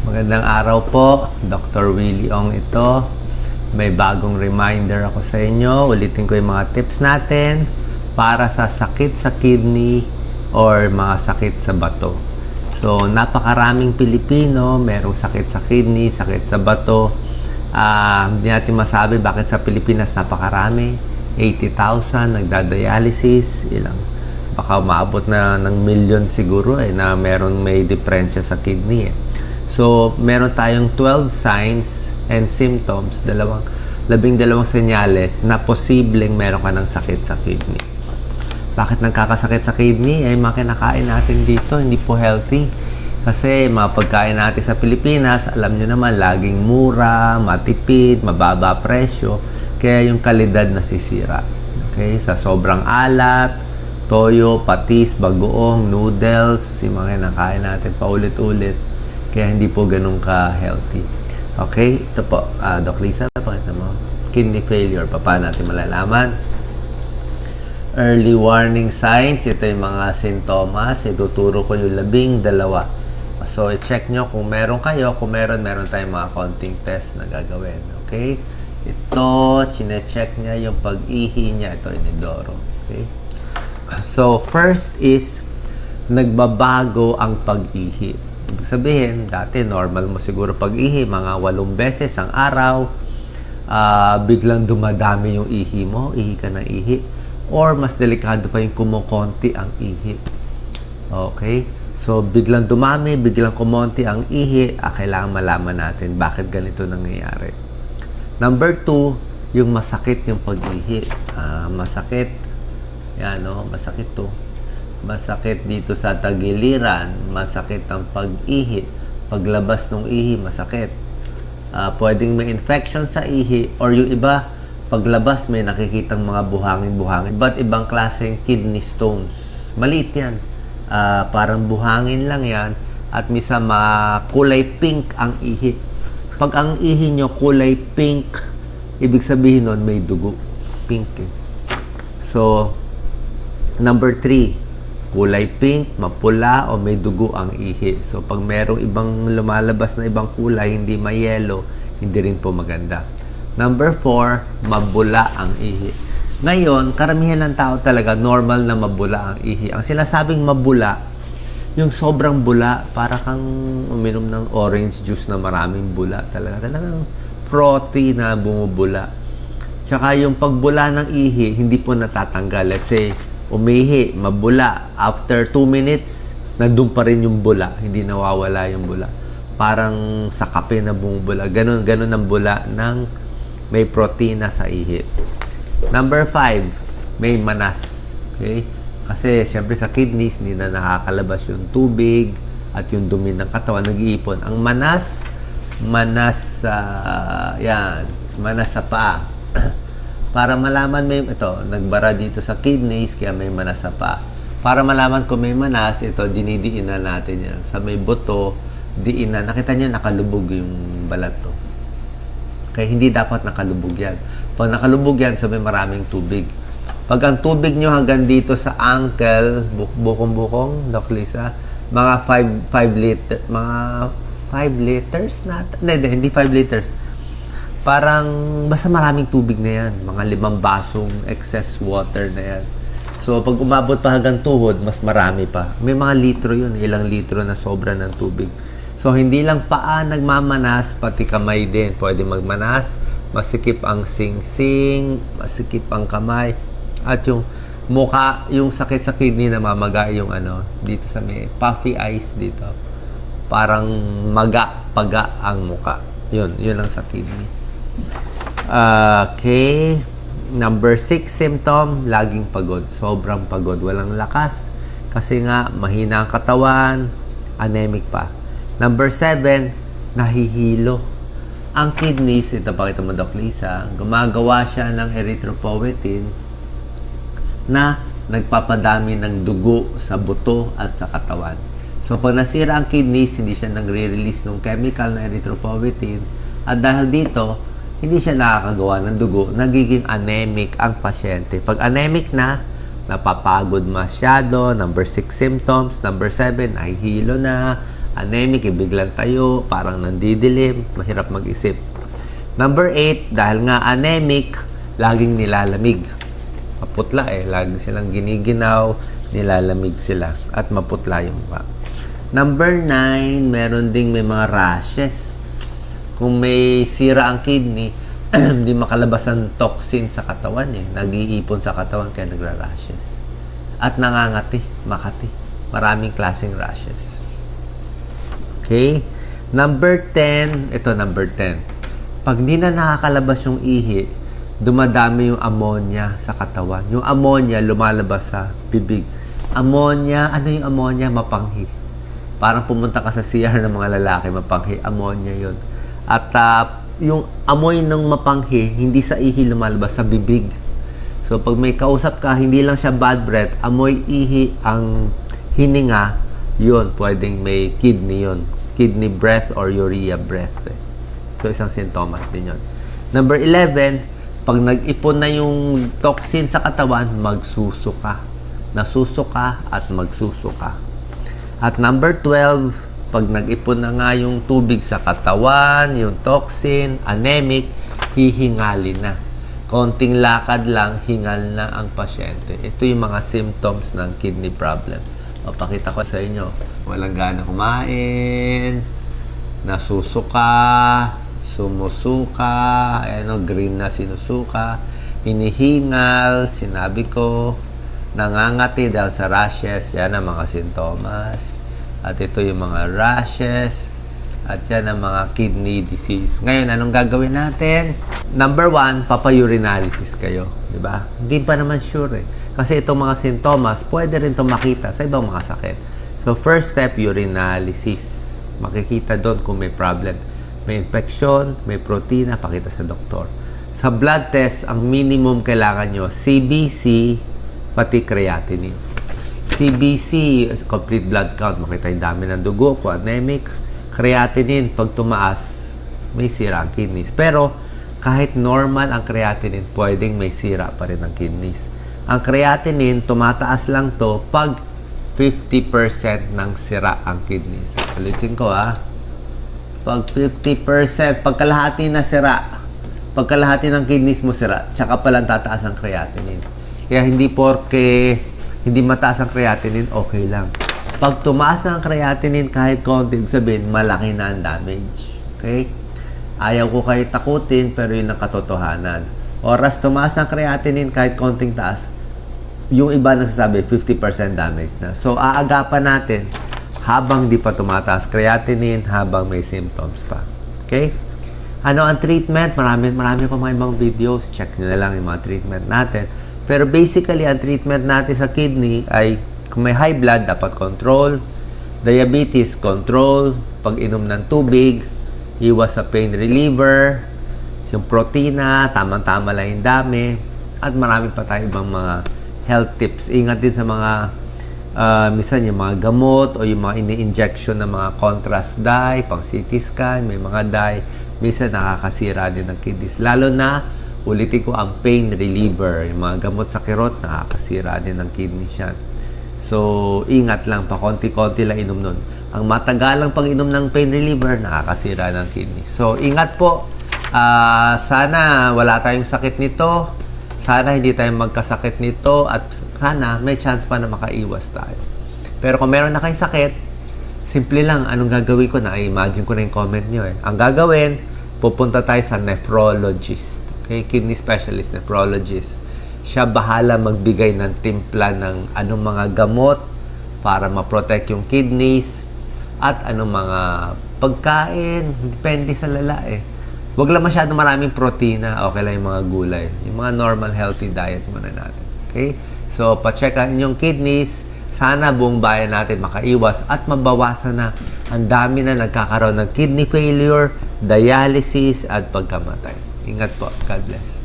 Magandang araw po, Dr. Willie Ong ito. May bagong reminder ako sa inyo. Ulitin ko yung mga tips natin para sa sakit sa kidney or mga sakit sa bato. So, napakaraming Pilipino, merong sakit sa kidney, sakit sa bato. Hindi natin masabi bakit sa Pilipinas napakarami. 80,000 nagdadialysis, ilang. Baka umabot na ng million siguro na may diferensya sa kidney. So, meron tayong 12 signs and symptoms, 12 senyales na posibleng meron ka ng sakit sa kidney. Bakit nagkakasakit sa kidney? Mga kinakain natin dito, hindi po healthy. Kasi mga pagkain natin sa Pilipinas, alam nyo naman, laging mura, matipid, mababa presyo, kaya yung kalidad nasisira. Okay? Sa sobrang alat, toyo, patis, bagoong, noodles, yung mga kinakain natin paulit-ulit. Kaya hindi po ganun ka-healthy. Okay? Ito po. Doc Lisa, pakita mo. Kidney failure. Paano natin malalaman? Early warning signs. Ito yung mga sintomas. Ituturo ko yung 12. So, i-check nyo kung meron kayo. Kung meron tayong mga konting test na gagawin. Okay? Ito, chine-check niya yung pag-ihi niya. Ito, inidoro. Okay? So, first is, nagbabago ang pag-ihi. Ibig sabihin, dati normal mo siguro pag-ihi, mga 8 beses ang araw, biglang dumadami yung ihi mo, ihi ka na ihi, or mas delikado pa yung kumukonti ang ihi. Okay? So, biglang dumami, biglang kumonti ang ihi, kailangan malaman natin bakit ganito nangyayari. Number 2, yung masakit yung pag-ihi. Masakit, yan o, masakit to. Masakit dito sa tagiliran, masakit ang pag-ihi. Paglabas ng ihi, masakit. Pwedeng may infection sa ihi, or yung iba, paglabas may nakikitang mga buhangin-buhangin. But ibang klaseng kidney stones. Maliit yan. Parang buhangin lang yan. At misa kulay pink ang ihi. Pag ang ihi nyo kulay pink, ibig sabihin nun may dugo. Pink eh. So, number 3, kulay pink, mapula, o may dugo ang ihi. So, pag merong ibang lumalabas na ibang kulay, hindi may yellow, hindi rin po maganda. Number 4, mabula ang ihi. Ngayon, karamihan ng tao talaga, normal na mabula ang ihi. Ang sinasabing mabula, yung sobrang bula, para kang uminom ng orange juice na maraming bula. Talagang frothy na bumubula. Tsaka yung pagbula ng ihi, hindi po natatanggal. Let's say, umihi, mabula. After 2 minutes, nandun pa rin yung bula. Hindi nawawala yung bula. Parang sa kape na bumubula. Ganun ang bula ng may protina sa ihi. Number 5, may manas. Okay? Kasi, syempre sa kidneys, hindi na nakakalabas yung tubig at yung dumi ng katawan, nag-iipon. Ang manas sa paa. Para malaman nagbara dito sa kidneys, kaya may manas sa paa. Para malaman kung may manas, ito, dinidiinan natin yan. Sa may buto, diinan. Nakita niyo, nakalubog yung balat to. Kaya hindi dapat nakalubog yan. Pag nakalubog yan, may maraming tubig. Pag ang tubig nyo hanggang dito sa ankle, bukong-bukong, Doc Lisa, mga 5 liter, mga 5 liters na, hindi 5 liters. Parang, basta maraming tubig na yan. Mga 5 basong excess water na yan. So, pag umabot pa hanggang tuhod, mas marami pa. May mga litro yun. Ilang litro na sobra ng tubig. So, hindi lang paa nagmamanas, pati kamay din. Pwede magmanas. Masikip ang sing-sing, masikip ang kamay. At yung mukha, yung sakit sa kidney na mamaga yung dito sa may puffy eyes dito. Parang paga ang mukha. Yun ang sa kidney. Okay. Number 6 symptom, laging pagod. Sobrang pagod. Walang lakas. Kasi nga, mahina ang katawan. Anemic pa. Number 7, nahihilo. Ang kidneys, ito pakita mo Doc Lisa, gumagawa siya ng erythropoietin na nagpapadami ng dugo sa buto at sa katawan. So, pag nasira ang kidneys, hindi siya nagre-release ng chemical na erythropoietin. At dahil dito, hindi siya nakakagawa ng dugo, nagiging anemic ang pasyente. Pag anemic na, napapagod masyado. Number 6 symptoms. Number 7, nahihilo na. Anemic, biglang tayo, parang nandidilim, mahirap mag-isip. Number 8, dahil nga anemic, laging nilalamig. Maputla laging silang giniginaw, nilalamig sila, at maputla yung mukha. Number 9, meron ding may mga rashes. Kung may sira ang kidney, hindi makalabas ang toxin sa katawan nag-iipon sa katawan kaya nagra-rashes. At nangangati, makati. Maraming klaseng rashes. Okay? Number 10, ito number 10. Pag di na nakakalabas yung ihi, dumadami yung ammonia sa katawan. Yung ammonia lumalabas sa bibig. Ammonia, ano yung ammonia? Mapanghi. Parang pumunta ka sa CR ng mga lalaki, mapanghi. Ammonia yun. At yung amoy ng mapanghi, hindi sa ihi lumalabas, sa bibig. So, pag may kausap ka, hindi lang siya bad breath, amoy ihi ang hininga, yun, pwedeng may kidney yun. Kidney breath or urea breath. So, isang sintomas din yun. Number 11, pag nag-ipon na yung toxin sa katawan, magsusuka. Nasusuka at magsusuka. At number 12, pag nag-ipon na nga yung tubig sa katawan, yung toxin, anemic, hihingali na. Konting lakad lang, hingal na ang pasyente. Ito yung mga symptoms ng kidney problem. Papakita ko sa inyo. Walang gana kumain, nasusuka, sumusuka, green na sinusuka, hinihingal, sinabi ko, nangangati dahil sa rashes, yan ang mga sintomas. At ito yung mga rashes, at yan ang mga kidney disease. Ngayon, anong gagawin natin? Number 1, papa-urinalysis kayo. Diba? Hindi pa naman sure Kasi itong mga sintomas, pwede rin itong makita sa ibang mga sakit. So, first step, urinalysis. Makikita doon kung may problem. May infection, may protina, pakita sa doktor. Sa blood test, ang minimum kailangan nyo, CBC, pati creatinine. CBC is complete blood count. Makita yung dami ng dugo, kung anemic. Creatinine, pag tumaas, may sira ang kidneys. Pero, kahit normal ang creatinine, pwedeng may sira pa rin ang kidneys. Ang creatinine, tumataas lang to pag 50% ng sira ang kidneys. Ulitin ko Pag 50%, pagkalahati na sira, pagkalahati ng kidneys mo sira, tsaka palang tataas ang creatinine. Kaya hindi porke hindi mataas ang creatinine, okay lang. Pag tumaas na ang creatinine, kahit konti, sabihin, malaki na ang damage. Okay? Ayaw ko kayo takutin, pero yun ang katotohanan. Oras tumaas ng creatinine, kahit konting taas, yung iba nagsasabi, 50% damage na. So, aagapan natin habang di pa tumataas creatinine, habang may symptoms pa. Okay? Ano ang treatment? Marami akong mga ibang videos. Check nyo na lang yung mga treatment natin. Pero basically, ang treatment natin sa kidney ay kung may high blood, dapat control. Diabetes, control. Pag-inom ng tubig, iwas sa pain reliever. Yung protina, tamang-tama lang yung dami. At marami pa tayo ibang mga health tips. Ingat din sa mga minsan yung mga gamot o yung mga ini-injection ng mga contrast dye, pang CT scan, may mga dye, minsan nakakasira din ng kidneys. Lalo na, ulitin ko, ang pain reliever, yung mga gamot sa kirot, nakakasira din ng kidneys yan. So, ingat lang, pa konti-konti lang inom nun. Ang matagalang pag-inom ng pain reliever, nakakasira ng kidney. So, ingat po. Sana wala tayong sakit nito. Sana hindi tayo magkasakit nito at sana may chance pa na makaiwas tayo. Pero kung meron na kayong sakit, simple lang, anong gagawin ko? Na-imagine ko na yung comment nyo Ang gagawin, pupunta tayo sa nephrologist. Okay? Kidney specialist, nephrologist. Siya bahala magbigay ng timpla ng anong mga gamot para ma-protect yung kidneys at anong mga pagkain. Depende sa lala Huwag lang masyado maraming protina. Okay lang yung mga gulay. Yung mga normal healthy diet muna natin. Okay? So, pa-check ang inyong kidneys. Sana buong bayan natin makaiwas at mabawasan na ang dami na nagkakaroon ng kidney failure, dialysis, at pagkamatay. Ingat po. God bless.